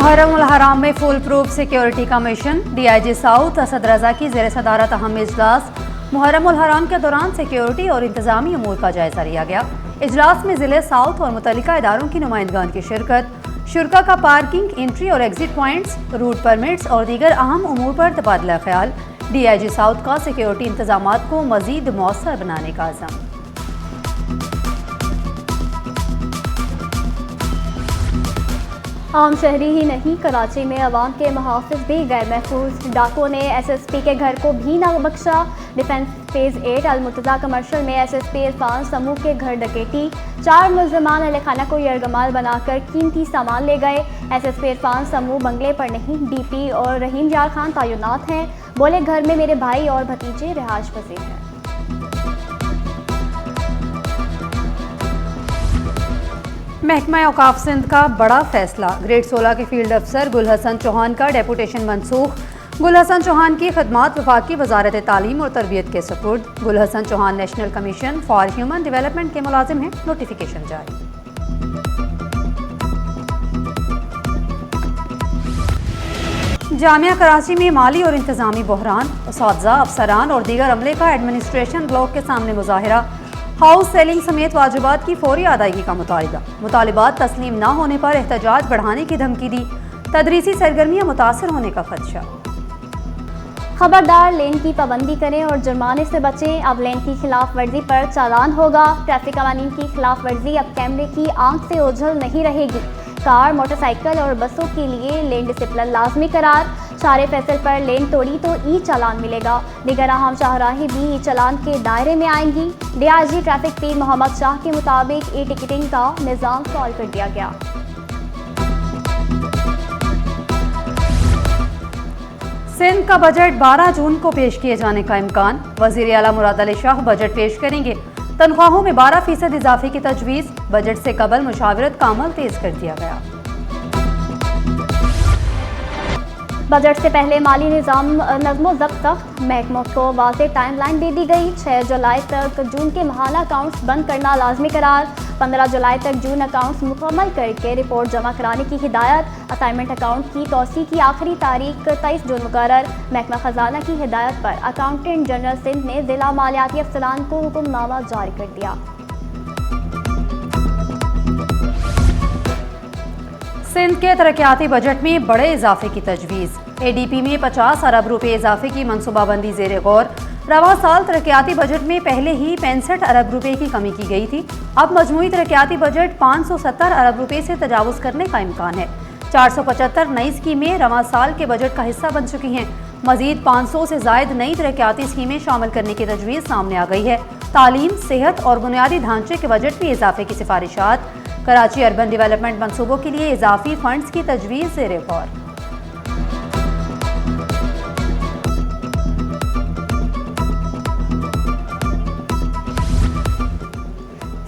मुहर्रम उल हराम में full proof security का मिशन। DIG साउथ असद रजा की ज़ेर सदारत अहम इजलास। मुहर्रम उल हराम के दौरान सिक्योरिटी और इंतजामी अमूर का जायजा लिया गया। इजलास में ज़िले साउथ और मुतल्लिका इदारों की नुमाइंदगान की शिरकत। शुरका का पार्किंग, एंट्री और एग्जिट पॉइंट्स, रूट परमिट्स और दीगर अहम अमूर पर तबादला ख्याल। DIG साउथ का सिक्योरिटी इंतजामात को मज़ीद मौसर बनाने का अज़म। आम शहरी ही नहीं, कराची में अवाम के मुहाफ़िज़ भी गैर महफूज। डाकुओं ने SSP के घर को भी ना बख्शा। डिफेंस फेज़ 8 अलमुर्तज़ा कमर्शल में SSP इरफान समूह के घर डकैती। 4 मुल्ज़िमान अहलखाना को यरगमाल बनाकर कीमती सामान ले गए। SSP इरफान समूह बंगले पर नहीं, DP और रहीम यार खान तैनात हैं। बोले, घर में मेरे भाई और भतीजे रिहाइश पजीर हैं। महकमा औकाफ सिंध का बड़ा फैसला। ग्रेड 16 के फील्ड अफसर गुल हसन चौहान का डेपुटेशन मनसूख। गुल हसन चौहान की खदमात वफाकी वजारत तालीम और तरबियत के सपुर्द। Gul Hasan Chauhan national commission for human development के मुलाजिम हैं। नोटिफिकेशन जारी। जामिया कराची में माली और इंतजामी बहरान। उस्ताद, अफसरान और दीगर अमले का एडमिनिस्ट्रेशन ब्लॉक के सामने मुजाहिरा। हाउस सेलिंग समेत वाजिबात की फौरी अदायगी का मुतालिबा। मुतालिबात तस्लीम न होने पर एहतजाज बढ़ाने की धमकी दी। तदरीसी सरगर्मियां मुतासर होने का खदशा। खबरदार, लेन की पाबंदी करें और जुर्माने से बचें। अब लेन की खिलाफ वर्जी पर चालान होगा। ट्रैफिक कवानीन की खिलाफ वर्जी अब कैमरे की आंख से ओझल नहीं रहेगी। कार, मोटरसाइकिल और बसों के लिए लेन डिसिप्लिन लाजमी करार। शारे फैसल पर लेन तोड़ी तो ई चालान मिलेगा। दीगर अहम शाहराहें भी ई चालान के दायरे में आएंगी। DIG ट्रैफिक पीर मोहम्मद शाह के मुताबिक ई टिकटिंग का निज़ाम सॉल्व कर दिया गया। सिंध का बजट 12 जून को पेश किए जाने का इम्कान। वज़ीर आला मुराद अली शाह बजट पेश करेंगे। तनख्वाहों में 12% इजाफे की तजवीज़। बजट से कबल मुशावरत का अमल तेज कर दिया गया। बजट से पहले माली निज़ाम नज़्मो ज़ब्त तक महकमों को वाज़ेह टाइमलाइन दे दी गई। 6 जुलाई तक जून के माहाना अकाउंट्स बंद करना लाजमी करार। 15 जुलाई तक जून अकाउंट्स मुकम्मल करके रिपोर्ट जमा कराने की हिदायत। असाइनमेंट अकाउंट की तोसी की आखिरी तारीख 23 जून मुकर्रर। महकमा खजाना की हिदायत पर अकाउंटेंट जनरल सिंध ने जिला मालियाती अफसरान को हुक्मनामा जारी कर दिया। सिंध के तरक्याती बजट में बड़े इजाफे की तजवीज़। ADP में 50 अरब रुपए इजाफे की मनसूबाबंदी ज़ेरे गौर। रवा साल तरक्याती बजट में पहले ही 65 अरब रुपए की कमी की गई थी। अब मजमूई तरक्याती बजट 570 अरब रुपए से तजावुज़ करने का इम्कान है। 475 नई स्कीमें रवा साल के बजट का हिस्सा बन चुकी हैं। मजीद 500 से जायद नई तरक्याती स्कीमें शामिल करने की तजवीज़ सामने आ गई है। तालीम, सेहत और बुनियादी ढांचे के बजट में इजाफे की सिफारिशात। कराची अर्बन डेवलपमेंट मनसूबों के लिए इजाफी फंड्स की तजवीज़ ज़ेरे गौर।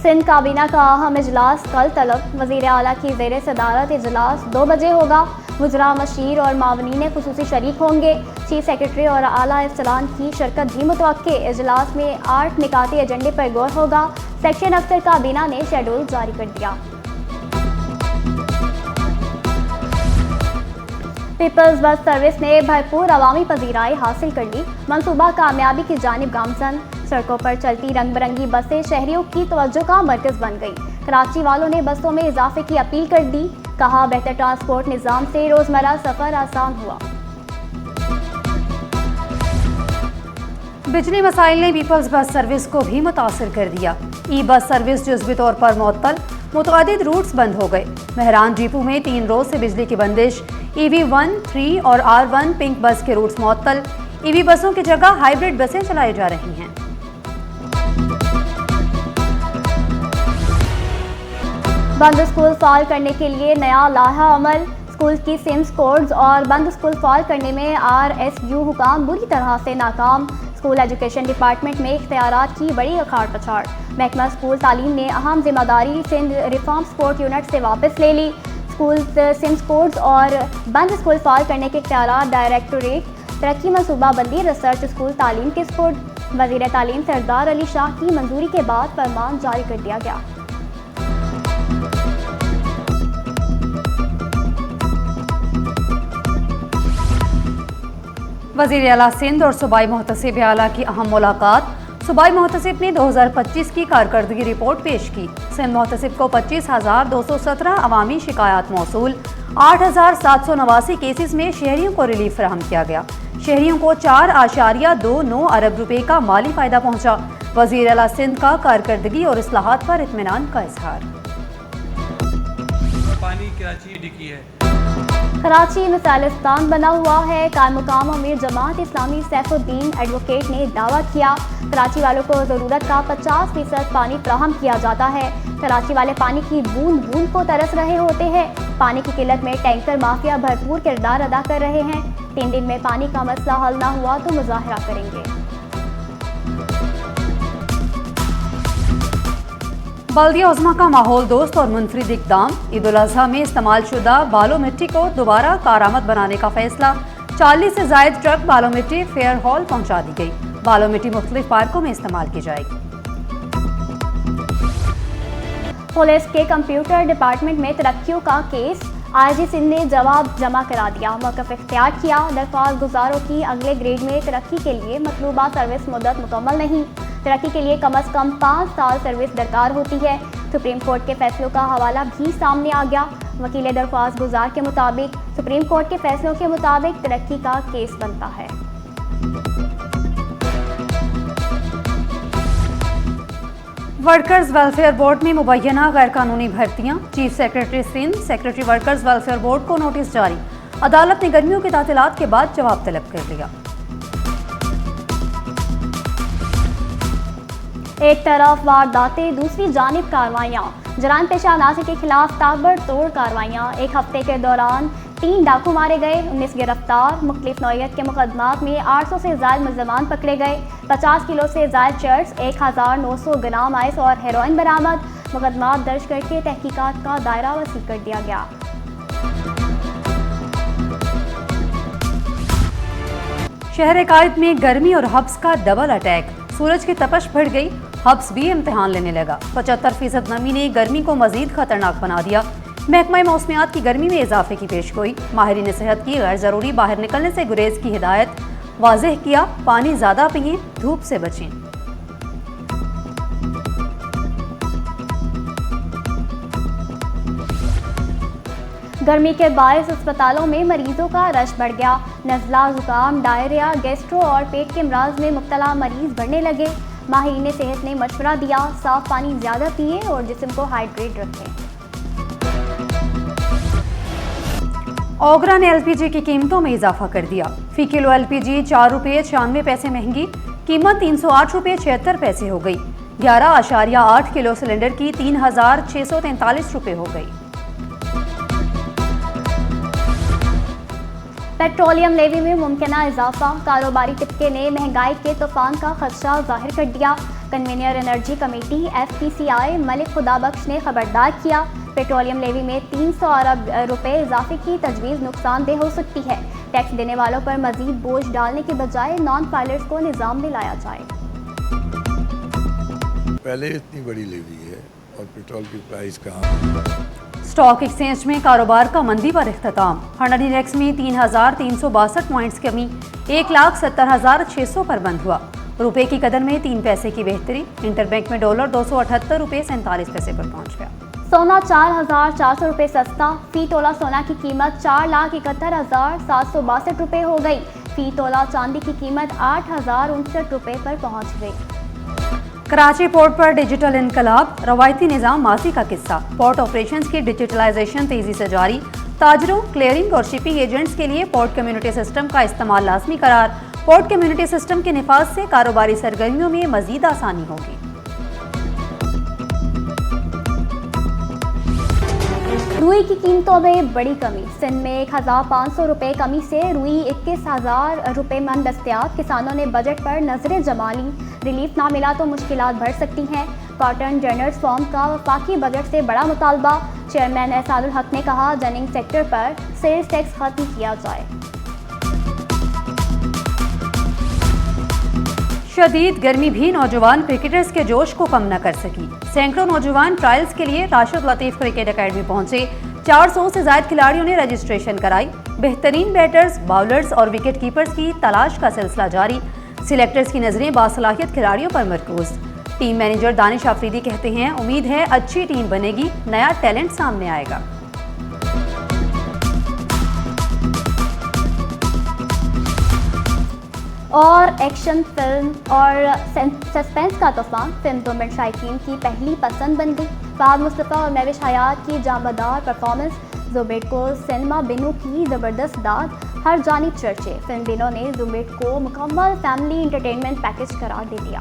सिंध काबीना का अहम इजलास कल तलब। वज़ीर आला की ज़ेर सदारत इजलास 2 बजे होगा। वज़रा, मशीर और मावनीन खुसूसी शरीक होंगे। चीफ सेक्रेटरी और आला अफसरान की शिरकत भी मुतवक्के। इजलास में 8 निकाती एजेंडे पर गौर होगा। सेक्शन अफसर काबीना ने शेड्यूल जारी कर दिया। पीपल्स बस सर्विस ने भरपूर अवामी पजीराई हासिल कर ली। मनसूबा कामयाबी की जानिब गामजन। सड़कों पर चलती रंग बिरंगी बसें शहरियों की तवज्जो का मरकज़ बन गई। कराची वालों ने बसों में इजाफे की अपील कर दी। कहा, बेहतर ट्रांसपोर्ट निज़ाम से रोज़मर्रा सफ़र आसान हुआ। बिजली मसाइल ने पीपल्स बस सर्विस को भी मुतासर कर दिया। ई बस सर्विस जुज़वी तौर पर मुअत्तल, मुतअद्दिद रूट्स बंद हो गए। महरान डिपो में 3 रोज से बिजली की बंदिश। EV1, 3 और R1 पिंक बस के रूट्स मुअत्तल। EV बसों की जगह हाइब्रिड बसें चलाई जा रही हैं। बंद स्कूल फाल करने के लिए नया लाहा अमल। स्कूल की सिम्स कोड्स और बंद स्कूल फाल करने में RSU हुकाम बुरी तरह से नाकाम। स्कूल एजुकेशन डिपार्टमेंट में इख्तियारात की बड़ी अखाड़ पछाड़। महकमा स्कूल तालीम ने अहम जिम्मेदारी सिंध रिफॉर्म सपोर्ट यूनिट से वापस ले ली। स्कूल सिम्स कोड्स और बंद स्कूल फाल करने के इख्तियारात डायरेक्टोरेट तरक्की मनसूबाबंदी रिसर्च स्कूल तालीम के सपुर्द। वज़ीर तालीम सरदार अली शाह की मंजूरी के बाद फरमान जारी कर दिया गया। वज़ीर आला सिंध और सूबाई मुहतसिब आला की अहम मुलाकात। सूबाई मुहतसिब ने 2025 की कारकर्दगी रिपोर्ट पेश की। सिंध मुहतसिब को 25,217 अवामी शिकायत मौसूल, 8,789 केसेस में शहरियों को रिलीफ फराहम किया गया। शहरियों को 4.29 अरब रुपए का माली फायदा पहुंचा। वज़ीर आला सिंध का कारकर्दगी और इस्लाहात पर इत्मीनान का इजहार। पानी कराची डिकी है। कराची मिसालिस्तान बना हुआ है। कायम-मुकाम अमीर जमात इस्लामी सैफुद्दीन एडवोकेट ने दावा किया, कराची वालों को ज़रूरत का 50% पानी फराहम किया जाता है। कराची वाले पानी की बूंद बूंद को तरस रहे होते हैं। पानी की किल्लत में टैंकर माफिया भरपूर किरदार अदा कर रहे हैं। 3 दिन में पानी का मसला हल ना हुआ तो मुजाहरा करेंगे। बल्दिया उज़्मा का माहौल दोस्त और मुनफरिद इक़दाम। ईद उल अज़हा में इस्तेमाल शुदा बालो मिट्टी को दोबारा कारआमद बनाने का फैसला। 40 से ज़ायद ट्रक बालो मिट्टी फेयर हॉल पहुंचा दी गई। बालो मिट्टी मुख्तलिफ पार्कों में इस्तेमाल की जाएगी। पुलिस के कंप्यूटर डिपार्टमेंट में तरक्कियों का केस। आईजी सिंध ने जवाब जमा करा दिया, मौक़िफ़ इख्तियार किया। दरख्वास्त गुजारों की अगले ग्रेड में तरक्की के लिए मतलूबा सर्विस मुद्दत मुकम्मल नहीं। तरक्की के लिए कम अज़ कम 5 साल सर्विस दरकार होती है। सुप्रीम कोर्ट के फैसलों का हवाला भी सामने आ गया। वकील दरख्वास्त गुजार के मुताबिक सुप्रीम कोर्ट के फैसलों के मुताबिक तरक्की का केस बनता है। वर्कर्स वेलफेयर बोर्ड में मुबैना गैर कानूनी भर्तियां। Chief secretary Sindh secretary workers welfare board को नोटिस जारी। अदालत ने गर्मियों के तातीलात के बाद जवाब तलब कर लिया। एक तरफ वारदातें, दूसरी जानिब कार्रवाइयाँ। जराइम पेशा अनासर के खिलाफ ताबड़तोड़ कार्रवाइयाँ। एक हफ्ते के दौरान 3 डाकू मारे गए, 19 गिरफ्तार। मुख्तलिफ नौइयत के मुकदमात में 800 से ज़ायद मुल्ज़मान पकड़े गए। 50 किलो से ज़ायद चर्स, 1900 ग्राम आइस और हेरोइन बरामद। मुकदमात दर्ज करके तहकीकात का दायरा वसी कर दिया गया। शहर कायद में गर्मी और हब्स का डबल अटैक। सूरज की तपश बढ़ गई, हब्स भी इम्तिहान लेने लगा। 75% नमी ने गर्मी को मजीद खतरनाक बना दिया। महकमा मौसमियात की गर्मी में इजाफे की पेशगोई। माहिरीन सेहत की गैर ज़रूरी बाहर निकलने से गुरेज की हिदायत। वाज़ेह किया, पानी ज़्यादा पिएं, धूप से बचें। गर्मी के बायस अस्पतालों में मरीजों का रश बढ़ गया। नज़ला, जुकाम, डायरिया, गैस्ट्रो और पेट के अमराज में मुब्तला मरीज बढ़ने लगे। माहिरीन सेहत ने मशवरा दिया, साफ पानी ज़्यादा पिए और जिस्म को हाइड्रेट रखें। ओगरा ने LPG की कीमतों में इजाफा कर दिया। फी किलो LPG 4 रुपये 96 पैसे महंगी, कीमत 308 रुपये 76 पैसे हो गई। 11.8 किलो सिलेंडर की 3,643 रुपये हो गई। पेट्रोलियम लेवी में मुमकिना इजाफा। कारोबारी तबके ने महंगाई के तूफान का खदशा जाहिर कर दिया। Convener energy committee FPCI Malik Khudabakhsh ने खबरदार किया, पेट्रोलियम लेवी में 300 अरब रुपए इजाफे की तजवीज़ नुकसानदेह हो सकती है। टैक्स देने वालों पर मजीद बोझ डालने के बजाय नॉन फाइलर्स को निज़ाम में लाया जाए। पहले इतनी बड़ी लेवी है और पेट्रोल की प्राइस कहाँ। स्टॉक एक्सचेंज में कारोबार का मंदी पर इख्तिताम। हंडन इंडेक्स में 3,362 पॉइंट्स कमी, 1,70,600 पर बंद हुआ। रुपए की कदर में 3 पैसे की बेहतरी। इंटरबैंक में डॉलर 278 रुपये 47 पैसे पर पहुंच गया। सोना 4,400 रुपये सस्ता। फी तोला सोना की कीमत 4,71,762 रुपये हो गई। फी तोला चांदी की कीमत 8,059 रुपये पर पहुंच गई। कराची पोर्ट पर डिजिटल इनकलाब, रवायती निज़ाम माजी का किस्सा। पोर्ट ऑपरेशंस की डिजिटलाइजेशन तेजी से जारी। ताजरों, क्लियरिंग और शिपिंग एजेंट्स के लिए पोर्ट कम्युनिटी सिस्टम का इस्तेमाल लाजमी करार। पोर्ट कम्युनिटी सिस्टम के निफाज से कारोबारी सरगर्मियों में मजीद आसानी होगी। रुई की कीमतों में बड़ी कमी। सिंध में 1,500 रुपये कमी से रुई 21,000 रुपये मन दस्तयाब। किसानों ने बजट पर नजरें जमा ली। रिलीफ ना मिला तो मुश्किलात बढ़ सकती हैं। कॉटन जर्नल्स फॉर्म का वफाकी बजट से बड़ा मुतालबा। चेयरमैन एहसानुल हक ने कहा, जनिंग सेक्टर पर सेल्स टैक्स खत्म किया जाए। शदीद गर्मी भी नौजवान क्रिकेटर्स के जोश को कम न कर सकी। सैकड़ों नौजवान ट्रायल्स के लिए राशिद लतीफ क्रिकेट अकेडमी पहुंचे। 400 से ज्यादा खिलाड़ियों ने रजिस्ट्रेशन कराई। बेहतरीन बैटर्स, बाउलर्स और विकेट कीपर्स की तलाश का सिलसिला जारी। सिलेक्टर्स की नजरें बासलाहियत खिलाड़ियों पर मरकूज। टीम मैनेजर दानिश आफरीदी कहते हैं, उम्मीद है अच्छी टीम बनेगी, नया टैलेंट सामने आएगा। और एक्शन फिल्म और सस्पेंस का तूफान फिल्म दो मिनट शायकीन की पहली पसंद बन गई। फहद मुस्तफ़ा और महविश हयात की जांबादार परफॉर्मेंस, ज़ुबैद को सिनेमा बिनों की ज़बरदस्त दाद, हर जानिब चर्चे। फिल्म बिनों ने ज़ुबैद को मुकम्मल फैमिली इंटरटेनमेंट पैकेज करार दे दिया।